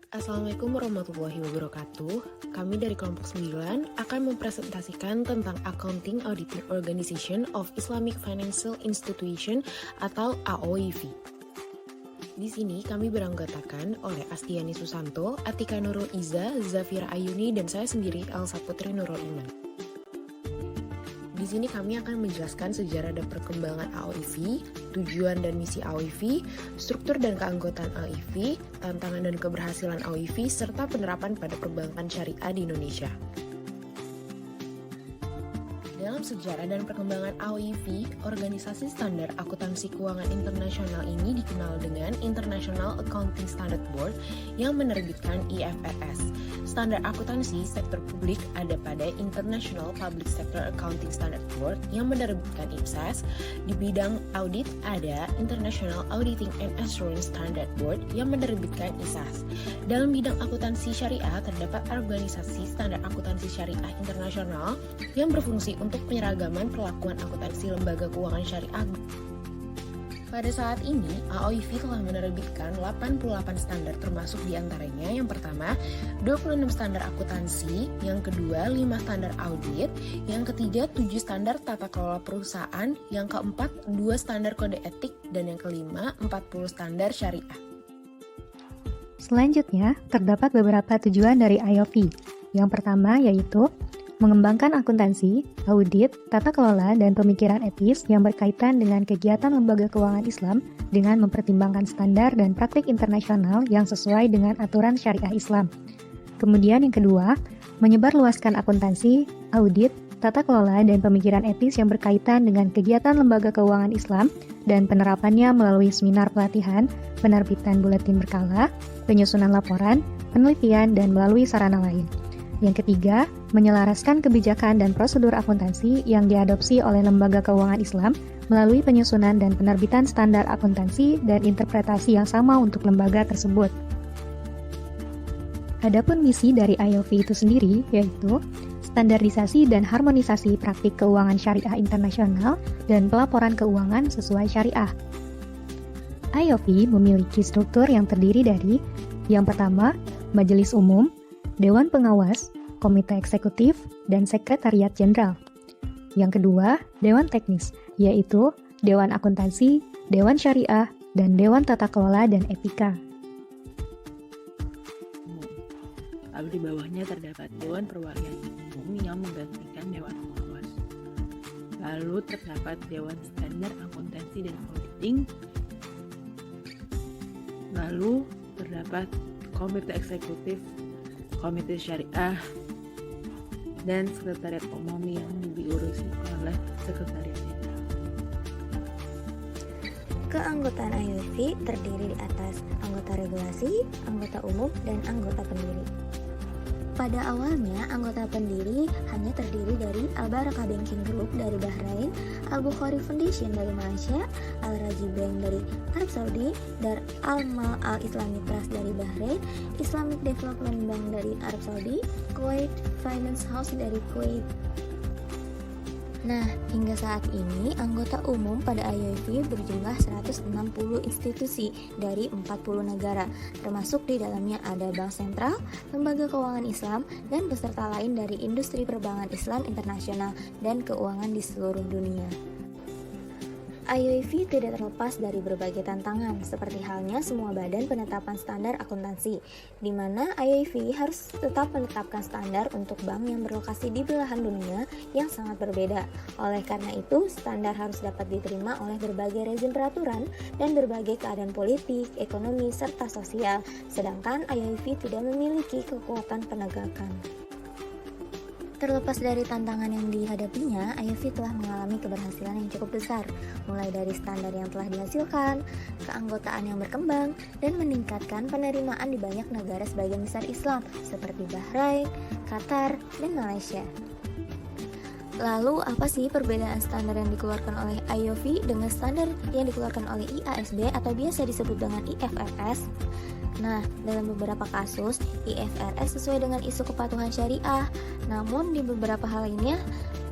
Assalamualaikum warahmatullahi wabarakatuh. Kami dari kelompok 9 akan mempresentasikan tentang Accounting Auditing Organization of Islamic Financial Institution atau AOIV. Di sini kami beranggotakan oleh Astiani Susanto, Atika Nurul Iza, Zafira Ayuni, dan saya sendiri Elsa Putri Nurul Iman. Di sini kami akan menjelaskan sejarah dan perkembangan AOIV, tujuan dan misi AOIV, struktur dan keanggotaan AOIV, tantangan dan keberhasilan AOIV, serta penerapan pada perbankan syariah di Indonesia. Dalam sejarah dan perkembangan AOIV, Organisasi Standar Akuntansi Keuangan Internasional ini dikenal dengan International Accounting Standard Board yang menerbitkan IFRS. Standar akuntansi sektor publik ada pada International Public Sector Accounting Standard Board yang menerbitkan IPSAS. Di bidang audit ada International Auditing and Assurance Standard Board yang menerbitkan ISAS. Dalam bidang akuntansi syariah terdapat Organisasi Standar Akuntansi Syariah Internasional yang berfungsi untuk penyeragaman perlakuan akuntansi lembaga keuangan syariah. Pada saat ini, AOIV telah menerbitkan 88 standar termasuk diantaranya yang pertama, 26 standar akuntansi, yang kedua, 5 standar audit, yang ketiga, 7 standar tata kelola perusahaan, yang keempat, 2 standar kode etik, dan yang kelima, 40 standar syariah. Selanjutnya, terdapat beberapa tujuan dari AOIV. Yang pertama yaitu mengembangkan akuntansi, audit, tata kelola, dan pemikiran etis yang berkaitan dengan kegiatan lembaga keuangan Islam dengan mempertimbangkan standar dan praktik internasional yang sesuai dengan aturan syariah Islam. Kemudian yang kedua, menyebarluaskan akuntansi, audit, tata kelola, dan pemikiran etis yang berkaitan dengan kegiatan lembaga keuangan Islam dan penerapannya melalui seminar pelatihan, penerbitan buletin berkala, penyusunan laporan, penelitian, dan melalui sarana lain. Yang ketiga, menyelaraskan kebijakan dan prosedur akuntansi yang diadopsi oleh lembaga keuangan Islam melalui penyusunan dan penerbitan standar akuntansi dan interpretasi yang sama untuk lembaga tersebut. Adapun misi dari AOIV itu sendiri yaitu standarisasi dan harmonisasi praktik keuangan syariah internasional dan pelaporan keuangan sesuai syariah. AOIV memiliki struktur yang terdiri dari yang pertama, Majelis Umum, Dewan Pengawas, Komite Eksekutif, dan Sekretariat Jenderal. Yang kedua, Dewan Teknis, yaitu Dewan Akuntansi, Dewan Syariah, dan Dewan Tata Kelola dan Etika. Lalu di bawahnya terdapat Dewan Perwakilan Umum yang menggantikan Dewan Pengawas. Lalu terdapat Dewan Standar Akuntansi dan Auditing. Lalu terdapat Komite Eksekutif, Komite Syariah, dan Sekretariat Umum yang diurusi oleh Sekretariat Jenderal. Keanggotaan AOIV terdiri di atas anggota regulasi, anggota umum, dan anggota pendiri. Pada awalnya, anggota pendiri hanya terdiri dari Al-Barakah Banking Group dari Bahrain, Al-Bukhari Foundation dari Malaysia, Al-Raji Bank dari Arab Saudi, dan Al-Mal Al-Islamic Trust dari Bahrain, Islamic Development Bank dari Arab Saudi, Kuwait Finance House dari Kuwait. Nah, hingga saat ini anggota umum pada AOIV berjumlah 160 institusi dari 40 negara, termasuk di dalamnya ada Bank Sentral, Lembaga Keuangan Islam, dan peserta lain dari industri perbankan Islam internasional dan keuangan di seluruh dunia. AOIV tidak terlepas dari berbagai tantangan, seperti halnya semua badan penetapan standar akuntansi, di mana AOIV harus tetap menetapkan standar untuk bank yang berlokasi di belahan dunia yang sangat berbeda. Oleh karena itu, standar harus dapat diterima oleh berbagai rezim peraturan dan berbagai keadaan politik, ekonomi, serta sosial, sedangkan AOIV tidak memiliki kekuatan penegakan. Terlepas dari tantangan yang dihadapinya, AOIV telah mengalami keberhasilan yang cukup besar, mulai dari standar yang telah dihasilkan, keanggotaan yang berkembang, dan meningkatkan penerimaan di banyak negara sebagian besar Islam, seperti Bahrain, Qatar, dan Malaysia. Lalu, apa sih perbedaan standar yang dikeluarkan oleh AOIV dengan standar yang dikeluarkan oleh IASB atau biasa disebut dengan IFRS? Nah, dalam beberapa kasus, IFRS sesuai dengan isu kepatuhan syariah, namun di beberapa hal lainnya,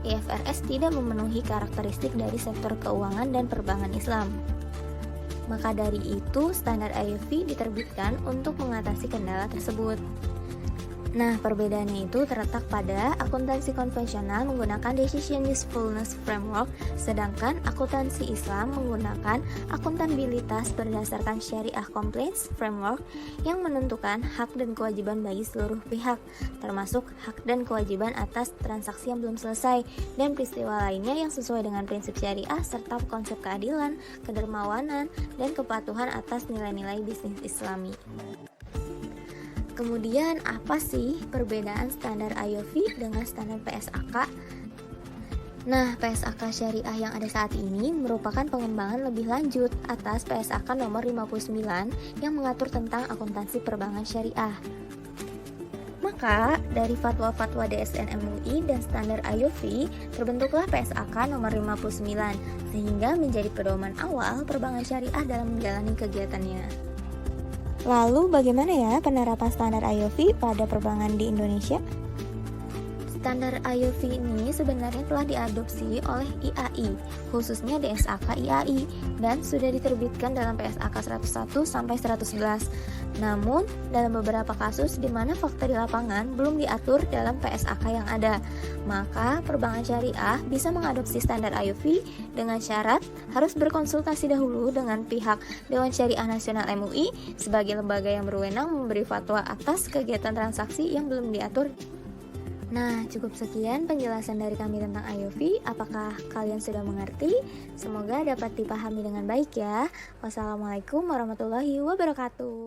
IFRS tidak memenuhi karakteristik dari sektor keuangan dan perbankan Islam. Maka dari itu, standar IOV diterbitkan untuk mengatasi kendala tersebut. Nah, perbedaannya itu terletak pada akuntansi konvensional menggunakan Decision Usefulness Framework, sedangkan akuntansi Islam menggunakan akuntabilitas berdasarkan Syariah Compliance Framework yang menentukan hak dan kewajiban bagi seluruh pihak, termasuk hak dan kewajiban atas transaksi yang belum selesai dan peristiwa lainnya yang sesuai dengan prinsip syariah serta konsep keadilan, kedermawanan, dan kepatuhan atas nilai-nilai bisnis Islami. Kemudian apa sih perbedaan standar IOV dengan standar PSAK? Nah, PSAK syariah yang ada saat ini merupakan pengembangan lebih lanjut atas PSAK nomor 59 yang mengatur tentang akuntansi perbankan syariah. Maka, dari fatwa-fatwa DSN MUI dan standar IOV, terbentuklah PSAK nomor 59, sehingga menjadi pedoman awal perbankan syariah dalam menjalani kegiatannya. Lalu bagaimana ya penerapan standar IOV pada perbankan di Indonesia? Standar IOV ini sebenarnya telah diadopsi oleh IAI, khususnya DSAK IAI, dan sudah diterbitkan dalam PSAK 101 sampai 111. Namun, dalam beberapa kasus di mana fakta di lapangan belum diatur dalam PSAK yang ada, maka perbankan syariah bisa mengadopsi standar IOV dengan syarat harus berkonsultasi dahulu dengan pihak Dewan Syariah Nasional MUI sebagai lembaga yang berwenang memberi fatwa atas kegiatan transaksi yang belum diatur. Nah, cukup sekian penjelasan dari kami tentang IOV. Apakah kalian sudah mengerti? Semoga dapat dipahami dengan baik ya. Wassalamualaikum warahmatullahi wabarakatuh.